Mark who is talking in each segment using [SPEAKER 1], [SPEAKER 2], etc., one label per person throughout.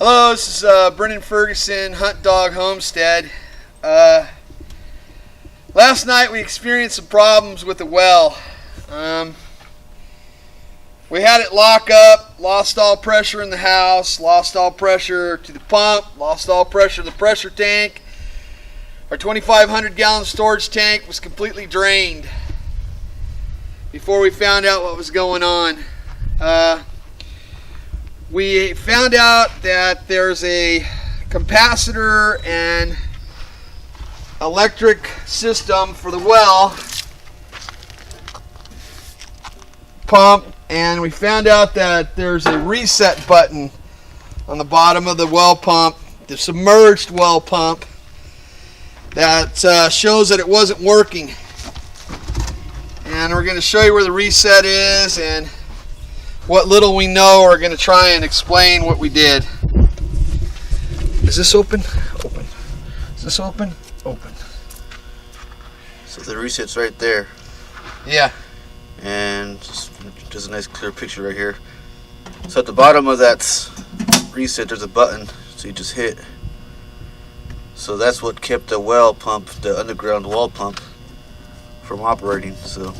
[SPEAKER 1] Hello, this is Brendan Ferguson, Hunt Dog Homestead. Last night we experienced some problems with the well. We had it lock up, lost all pressure in the house, lost all pressure to the pump, lost all pressure to the pressure tank. Our 2,500 gallon storage tank was completely drained before we found out what was going on. We found out that there's a capacitor and electric system for the well pump, and we found out that there's a reset button on the bottom of the well pump, the submerged well pump, that shows that it wasn't working. And we're going to show you where the reset is, and what little we know, we're going to try and explain what we did. Is this open? Open. Is this open? Open.
[SPEAKER 2] So the reset's right there.
[SPEAKER 1] Yeah.
[SPEAKER 2] And there's a nice clear picture right here. So at the bottom of that reset, there's a button. So you just hit. So that's what kept the well pump, the underground well pump, from operating. So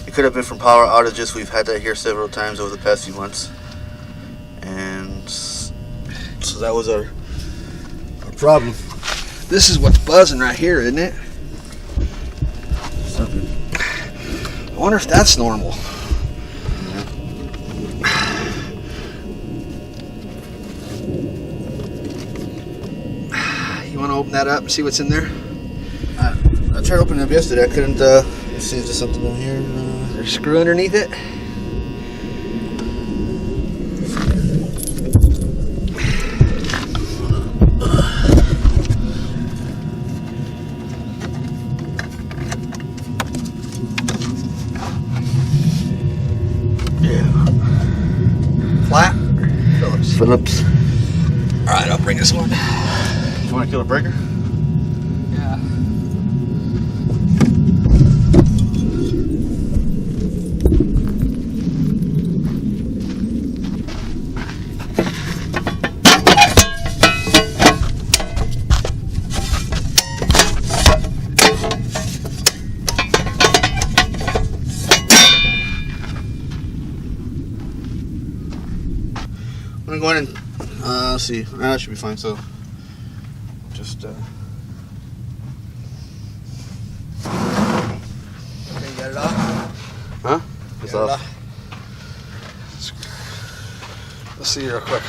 [SPEAKER 2] it could have been from power outages. We've had that here several times over the past few months. And so that was our problem.
[SPEAKER 1] This is what's buzzing right here, isn't it?
[SPEAKER 2] Something.
[SPEAKER 1] I wonder if that's normal. You want to open that up and see what's in there?
[SPEAKER 2] I tried opening it up yesterday. I couldn't. Let's see, is there something in here?
[SPEAKER 1] Is there a screw underneath it? Flat? Phillips.
[SPEAKER 2] Phillips.
[SPEAKER 1] Alright, I'll bring this one.
[SPEAKER 2] You want to kill a breaker?
[SPEAKER 1] Yeah.
[SPEAKER 2] I'm gonna go ahead and let's see. That should be fine. So just
[SPEAKER 1] Okay, you got it off?
[SPEAKER 2] huh? It's
[SPEAKER 1] Got it
[SPEAKER 2] off.
[SPEAKER 1] Let's see real quick.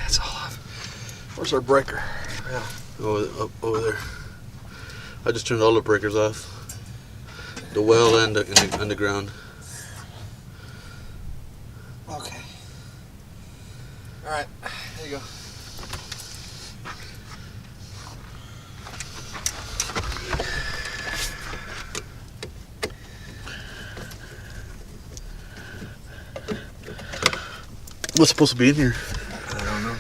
[SPEAKER 1] It's all off. Where's our breaker? Yeah.
[SPEAKER 2] Over there. I just turned all the breakers off. The well and the underground.
[SPEAKER 1] Okay. Alright, there you go.
[SPEAKER 2] What's supposed to be in here?
[SPEAKER 1] I don't know.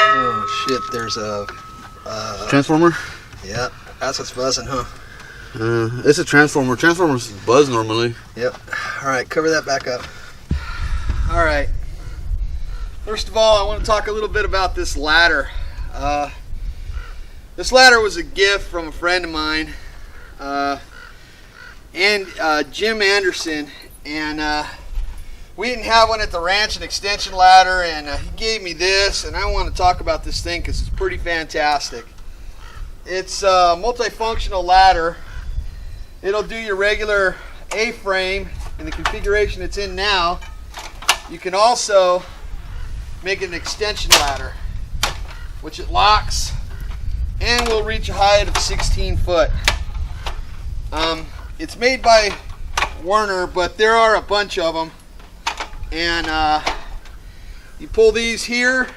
[SPEAKER 1] Oh shit, there's a
[SPEAKER 2] Transformer?
[SPEAKER 1] yeah, that's what's buzzing, huh?
[SPEAKER 2] It's a transformer. Transformers buzz normally.
[SPEAKER 1] Yep. Alright, cover that back up. Alright. First of all, I want to talk a little bit about this ladder. This ladder was a gift from a friend of mine, and Jim Anderson, and we didn't have one at the ranch, an extension ladder, and he gave me this, and I want to talk about this thing because it's pretty fantastic. It's a multifunctional ladder. It'll do your regular A-frame in the configuration it's in now. You can also make it an extension ladder, which it locks and will reach a height of 16 foot. It's made by Werner, but there are a bunch of them, and you pull these here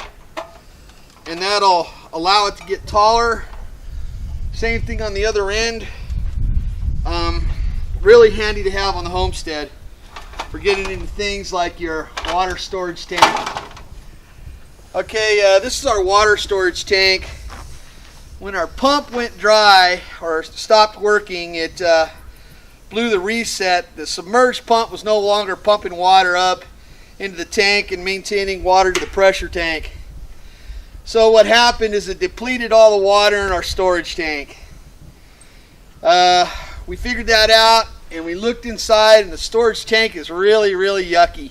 [SPEAKER 1] and that'll allow it to get taller. Same thing on the other end. Really handy to have on the homestead for getting into things like your water storage tank. Okay, this is our water storage tank. When our pump went dry or stopped working, it blew the reset, the submerged pump was no longer pumping water up into the tank and maintaining water to the pressure tank. So what happened is it depleted all the water in our storage tank. We figured that out, and we looked inside, and the storage tank is really, really yucky.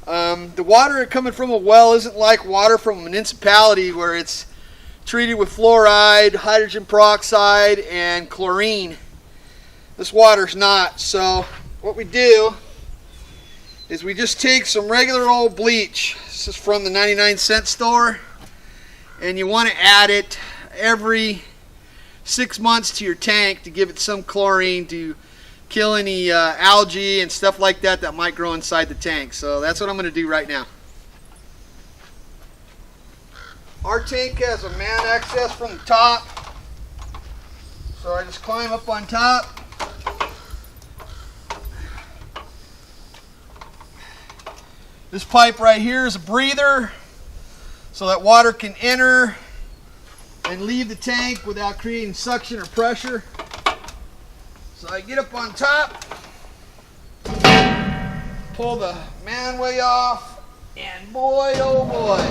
[SPEAKER 1] The water coming from a well isn't like water from a municipality where it's treated with fluoride, hydrogen peroxide, and chlorine. This water's not. So what we do is we just take some regular old bleach. This is from the 99-cent store, and you want to add it every 6 months to your tank to give it some chlorine to kill any algae and stuff like that that might grow inside the tank. So that's what I'm going to do right now. Our tank has a man access from the top, so I just climb up on top. This pipe right here is a breather, so that water can enter and leave the tank without creating suction or pressure. So I get up on top, pull the manway off, and boy, oh boy,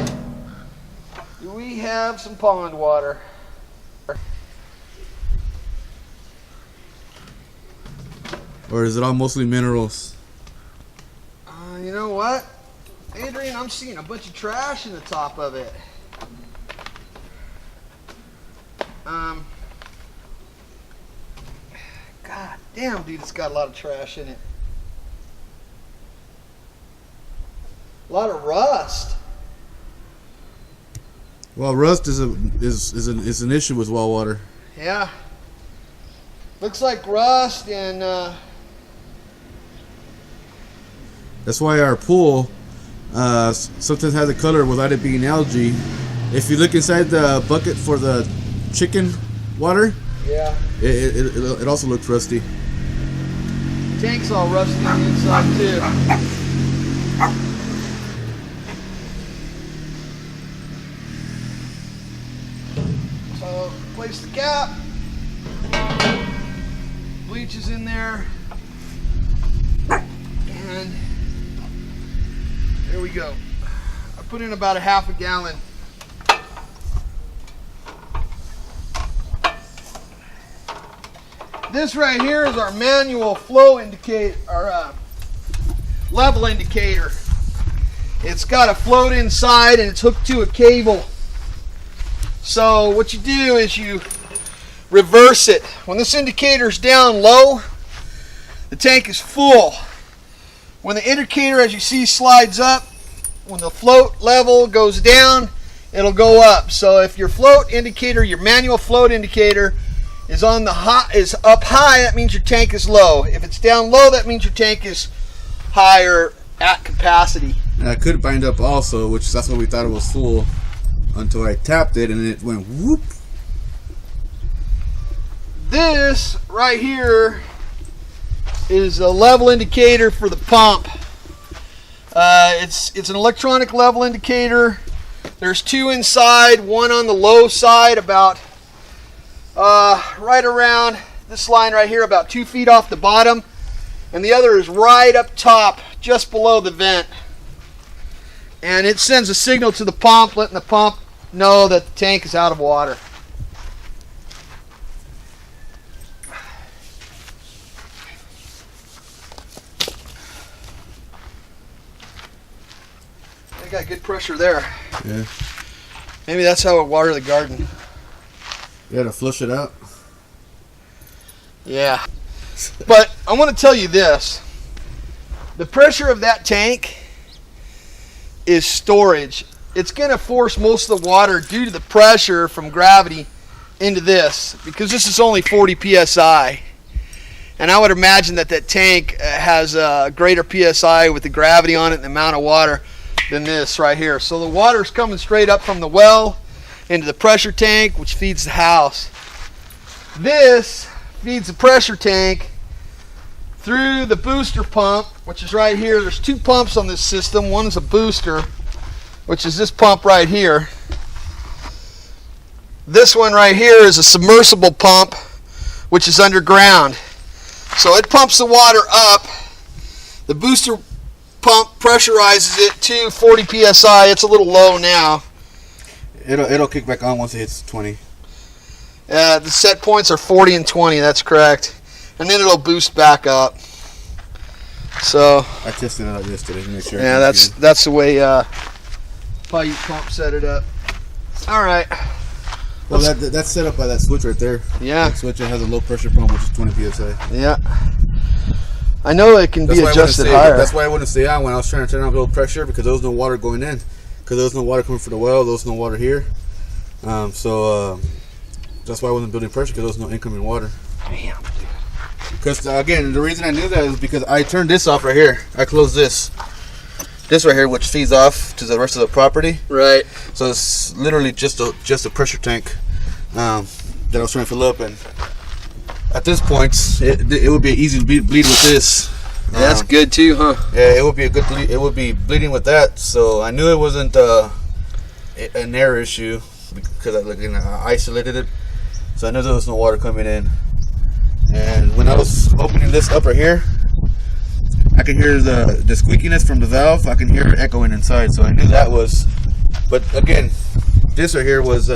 [SPEAKER 1] do we have some pond water.
[SPEAKER 3] Or is it all mostly minerals?
[SPEAKER 1] You know what, Adrian, I'm seeing a bunch of trash in the top of it. God damn, dude, it's got a lot of trash in it. A lot of rust.
[SPEAKER 3] Well, rust is an issue with well water.
[SPEAKER 1] Yeah. Looks like rust, and
[SPEAKER 3] that's why our pool sometimes has a color without it being algae. If you look inside the bucket for the chicken water,
[SPEAKER 1] yeah,
[SPEAKER 3] it also looks rusty.
[SPEAKER 1] Tank's all rusty on the inside too. So place the cap. Bleach is in there, and there we go. I put in about a half a gallon. This right here is our manual flow indicator, our level indicator. It's got a float inside and it's hooked to a cable. So what you do is you reverse it. When this indicator's down low, the tank is full. When the indicator, as you see, slides up, when the float level goes down, it'll go up. So if your float indicator, your manual float indicator, is on the is up high, that means your tank is low. If it's down low, that means your tank is higher at capacity.
[SPEAKER 3] And I could bind up also, which that's what we thought it was full, until I tapped it and it went whoop.
[SPEAKER 1] This right here is a level indicator for the pump. It's an electronic level indicator. There's two inside, one on the low side about right around this line right here, about 2 feet off the bottom, and the other is right up top, just below the vent. And it sends a signal to the pump, letting the pump know that the tank is out of water. They got good pressure there.
[SPEAKER 3] Yeah.
[SPEAKER 1] Maybe that's how I water the garden.
[SPEAKER 3] You gotta flush it out.
[SPEAKER 1] Yeah. But I want to tell you this. The pressure of that tank is storage. It's going to force most of the water due to the pressure from gravity into this, because this is only 40 psi. And I would imagine that tank has a greater psi with the gravity on it and the amount of water than this right here. So the water's coming straight up from the well into the pressure tank, which feeds the house. This feeds the pressure tank through the booster pump, which is right here. There's two pumps on this system. One is a booster, which is this pump right here. This one right here is a submersible pump, which is underground. So it pumps the water up. The booster pump pressurizes it to 40 psi. It's a little low now.
[SPEAKER 3] It'll kick back on once it hits 20.
[SPEAKER 1] The set points are 40 and 20. That's correct. And then it'll boost back up. So
[SPEAKER 3] I tested it out yesterday to make sure.
[SPEAKER 1] yeah, that's the way Paiute pump set it up. All right.
[SPEAKER 3] Well, that's set up by that switch right there.
[SPEAKER 1] Yeah.
[SPEAKER 3] That switch has a low pressure pump, which is 20 psi.
[SPEAKER 1] Yeah. I know it can be adjusted higher.
[SPEAKER 3] That's why I wouldn't stay on when I was trying to turn on low pressure, because there was no water going in. Because there was no water coming from the well, there was no water here. So that's why I wasn't building pressure, because there was no incoming water.
[SPEAKER 1] Damn.
[SPEAKER 3] Because again, the reason I knew that is because I turned this off right here. I closed this right here, which feeds off to the rest of the property.
[SPEAKER 1] Right.
[SPEAKER 3] So it's literally just a pressure tank that I was trying to fill up, and at this point, it would be easy to bleed with this.
[SPEAKER 1] Yeah, that's good too, huh?
[SPEAKER 3] Yeah, it would be a good bleed. It would be bleeding with that. So I knew it wasn't an air issue because I isolated it. So I knew there was no water coming in. And when I was opening this up right here, I could hear the squeakiness from the valve. I can hear it echoing inside. So I knew that was. But again, this right here was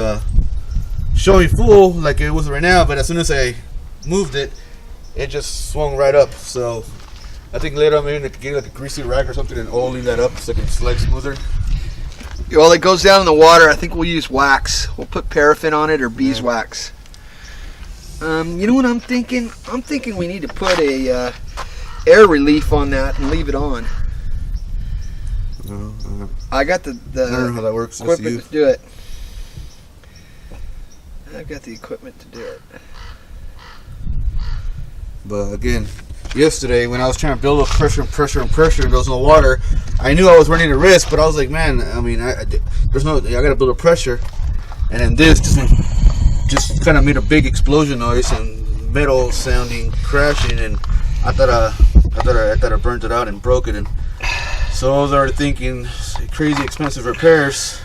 [SPEAKER 3] showing full like it was right now. But as soon as I moved it, it just swung right up. So I think later on maybe I could get like a greasy rag or something and oiling that up so it can slide smoother.
[SPEAKER 1] Well, it goes down in the water. I think we'll use wax. We'll put paraffin on it or beeswax. You know what I'm thinking? I'm thinking we need to put a air relief on that and leave it on. I got the
[SPEAKER 3] I don't know how that works.
[SPEAKER 1] equipment to do it. I've got the equipment to do it.
[SPEAKER 3] But again, yesterday when I was trying to build up pressure and there was no water, I knew I was running a risk, but I was like, man, I mean, I gotta build up pressure, and then this just kind of made a big explosion noise and metal sounding crashing, and I thought I burnt it out and broke it, and so I was already thinking crazy expensive repairs.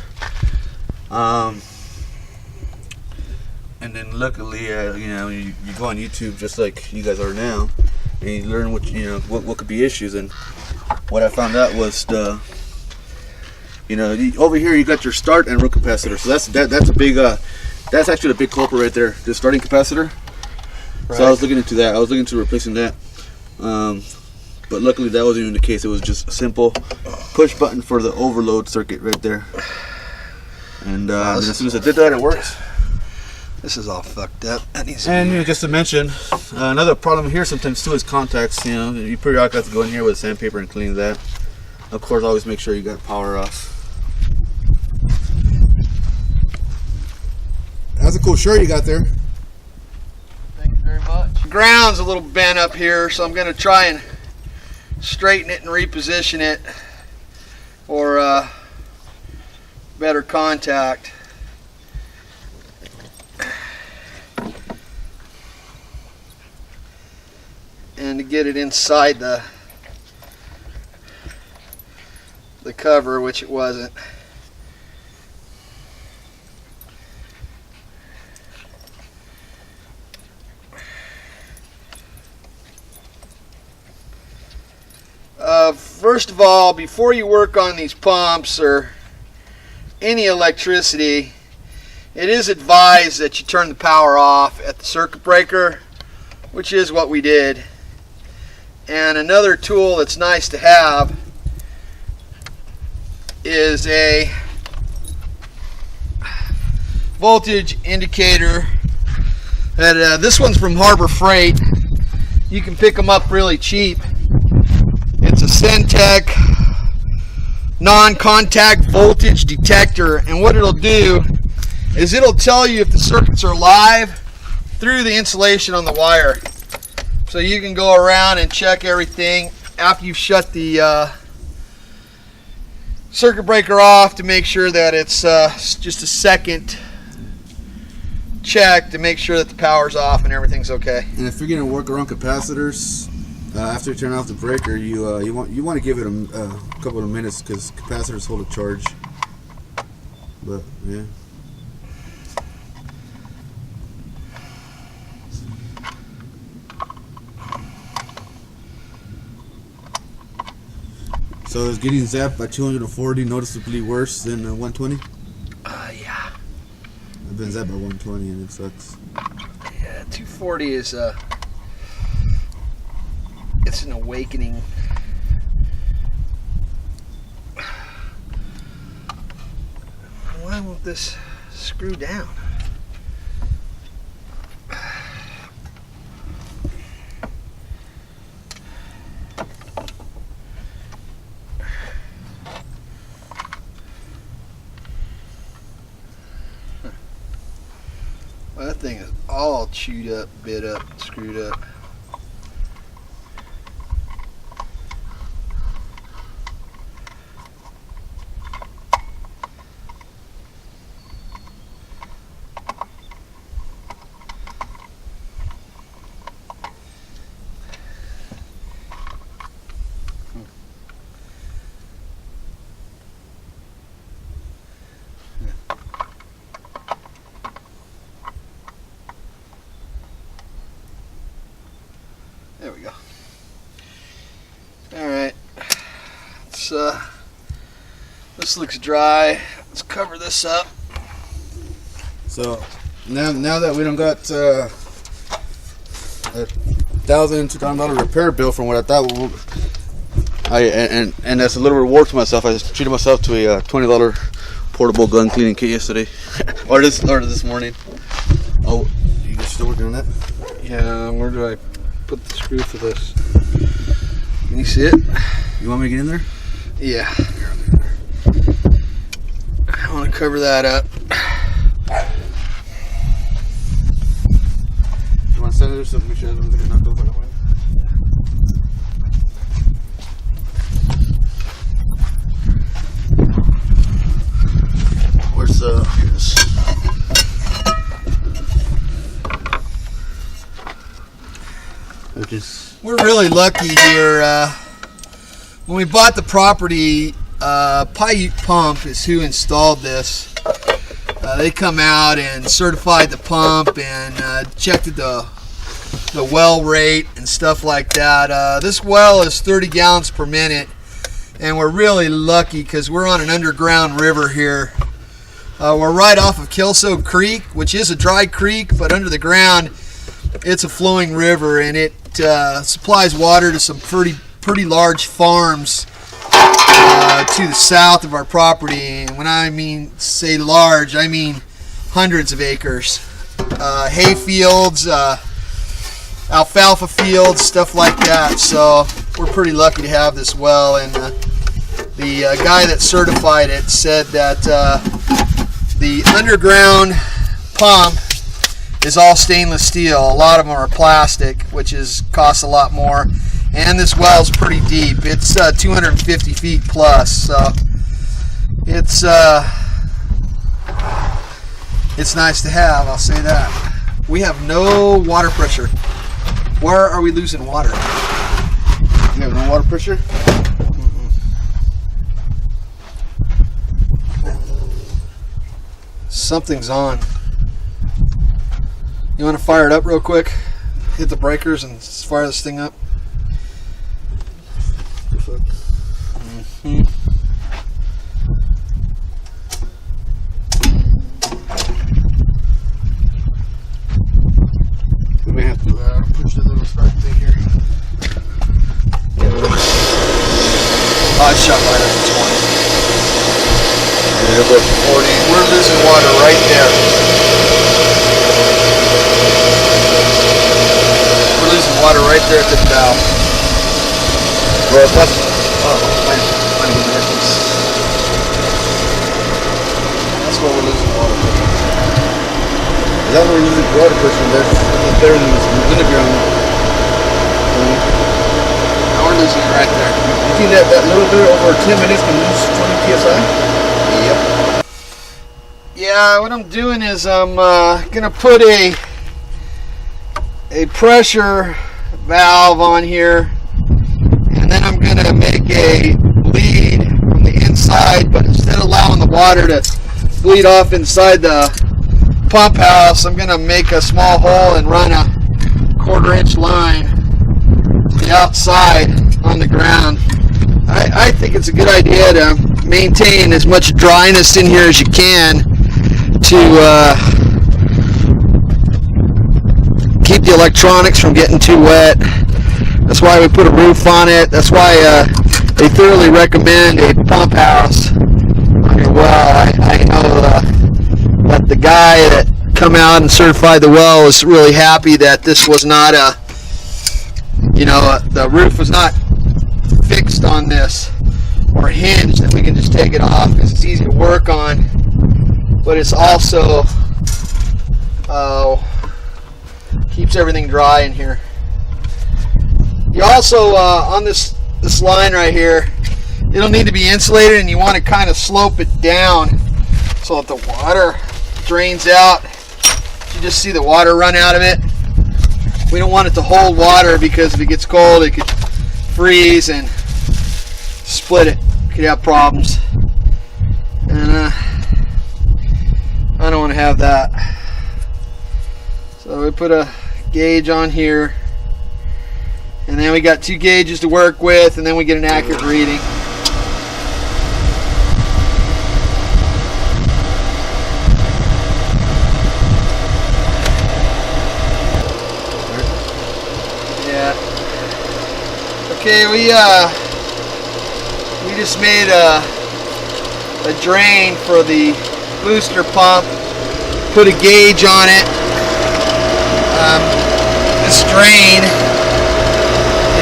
[SPEAKER 3] And then luckily, you go on YouTube just like you guys are now, and you learn what could be issues. And what I found out was over here you got your start and root capacitor. So that's a big that's actually a big culprit right there, the starting capacitor. Right. So I was looking into that. I was looking into replacing that. But luckily that wasn't even the case. It was just a simple push button for the overload circuit right there. And as soon as I did that, it worked.
[SPEAKER 1] This is all fucked up.
[SPEAKER 3] And just to mention, another problem here sometimes too is contacts. You periodically have to go in here with sandpaper and clean that. Of course, always make sure you got power off. That's a cool shirt you got there.
[SPEAKER 1] Thank you very much. The ground's a little bent up here, so I'm going to try and straighten it and reposition it for better contact. And to get it inside the cover, which it wasn't. First of all, before you work on these pumps or any electricity, it is advised that you turn the power off at the circuit breaker, which is what we did. And another tool that's nice to have is a voltage indicator. This one's from Harbor Freight. You can pick them up really cheap. It's a Syntec non-contact voltage detector, and what it'll do is it'll tell you if the circuits are live through the insulation on the wire. So you can go around and check everything after you've shut the circuit breaker off to make sure that it's just a second check to make sure that the power's off and everything's okay.
[SPEAKER 3] And if you're going to work around capacitors, after you turn off the breaker, you want to give it a couple of minutes because capacitors hold a charge. But yeah. So is getting zapped by 240 noticeably worse than 120?
[SPEAKER 1] Yeah.
[SPEAKER 3] I've been zapped by 120 and it sucks.
[SPEAKER 1] Yeah, 240 is it's an awakening. Why won't this screw down? Well, that thing is all chewed up, bit up, screwed up. There we go. All right. This looks dry. Let's cover this up.
[SPEAKER 3] So now that we don't got $1,000-$2,000 repair bill from what I thought, and that's a little reward to myself. I just treated myself to a $20 portable gun cleaning kit yesterday, or this morning. Oh, you guys still working on that?
[SPEAKER 1] Yeah. Where do I put the screw for this? Can you see it?
[SPEAKER 3] You want me to get in there?
[SPEAKER 1] Yeah. I want to cover that up.
[SPEAKER 3] You want to send it or something? Make sure I don't get knocked over. Where's
[SPEAKER 1] We're really lucky here. When we bought the property, Paiute Pump is who installed this. They come out and certified the pump and checked the well rate and stuff like that. This well is 30 gallons per minute, and we're really lucky because we're on an underground river here. We're right off of Kelso Creek, which is a dry creek, but under the ground it's a flowing river, and it supplies water to some pretty large farms to the south of our property. And when I say large, I mean hundreds of acres. Hay fields, alfalfa fields, stuff like that. So we're pretty lucky to have this well, and the guy that certified it said that the underground pump is all stainless steel. A lot of them are plastic, which costs a lot more. And this well is pretty deep. It's 250 feet plus, so it's nice to have. I'll say that. We have no water pressure. Where are we losing water?
[SPEAKER 3] You have no water pressure?
[SPEAKER 1] Something's on. You want to fire it up real quick? Hit the breakers and fire this thing up. Mm-hmm.
[SPEAKER 3] We may have to push the little start thing here.
[SPEAKER 1] Oh, I shot right up to 20.
[SPEAKER 3] Yeah, but 40.
[SPEAKER 1] We're losing water right there. We're losing water right there at the valve.
[SPEAKER 3] Well, that's
[SPEAKER 1] That's where we're losing water.
[SPEAKER 3] Is that where we're losing water pressure? That's better than this underground.
[SPEAKER 1] Now we're losing it right there.
[SPEAKER 3] You think that little bit over 10 minutes can lose 20 psi?
[SPEAKER 1] Yep. Yeah, what I'm doing is I'm gonna put a pressure valve on here, and then I'm gonna make a bleed from the inside, but instead of allowing the water to bleed off inside the pump house, I'm gonna make a small hole and run a 1/4 inch line to the outside on the ground, I think it's a good idea to maintain as much dryness in here as you can to keep the electronics from getting too wet. That's why we put a roof on it. That's why they thoroughly recommend a pump house on your well. I know that the guy that come out and certified the well was really happy that this was not the roof was not fixed on this or hinged, that we can just take it off because it's easy to work on, but it's also keeps everything dry in here. You also on this line right here, it'll need to be insulated, and you want to kind of slope it down so that the water drains out. You just see the water run out of it. We don't want it to hold water because if it gets cold, it could freeze and split it. Could have problems, and I don't want to have that. So we put a gauge on here, and then we got 2 gauges to work with, and then we get an accurate reading. Okay, we just made a drain for the booster pump. Put a gauge on it. This drain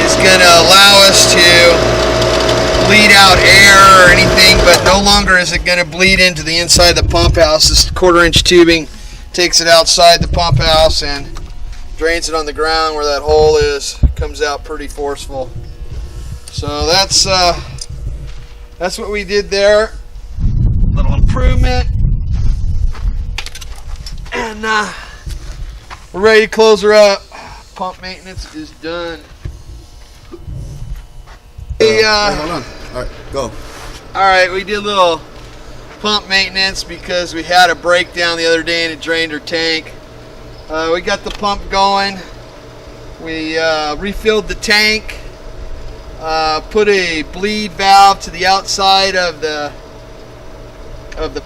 [SPEAKER 1] is going to allow us to bleed out air or anything, but no longer is it going to bleed into the inside of the pump house. This 1/4-inch tubing takes it outside the pump house and drains it on the ground where that hole is. Comes out pretty forceful. So that's what we did there. Little improvement, and we're ready to close her up. Pump maintenance is done.
[SPEAKER 3] Hold on. All right, go.
[SPEAKER 1] All right, we did a little pump maintenance because we had a breakdown the other day and it drained our tank. We got the pump going. We refilled the tank. Put a bleed valve to the outside of the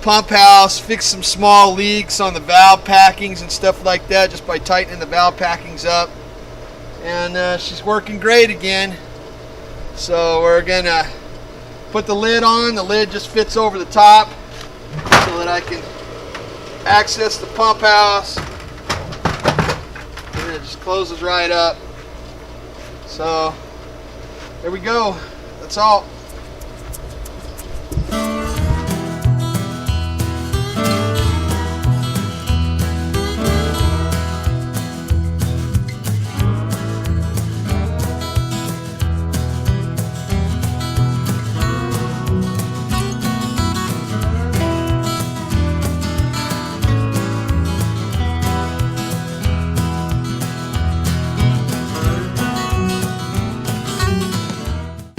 [SPEAKER 1] pump house, fixed some small leaks on the valve packings and stuff like that just by tightening the valve packings up, and she's working great again. So we're gonna put the lid on. The lid just fits over the top so that I can access the pump house, and it just closes right up. So there we go. That's all.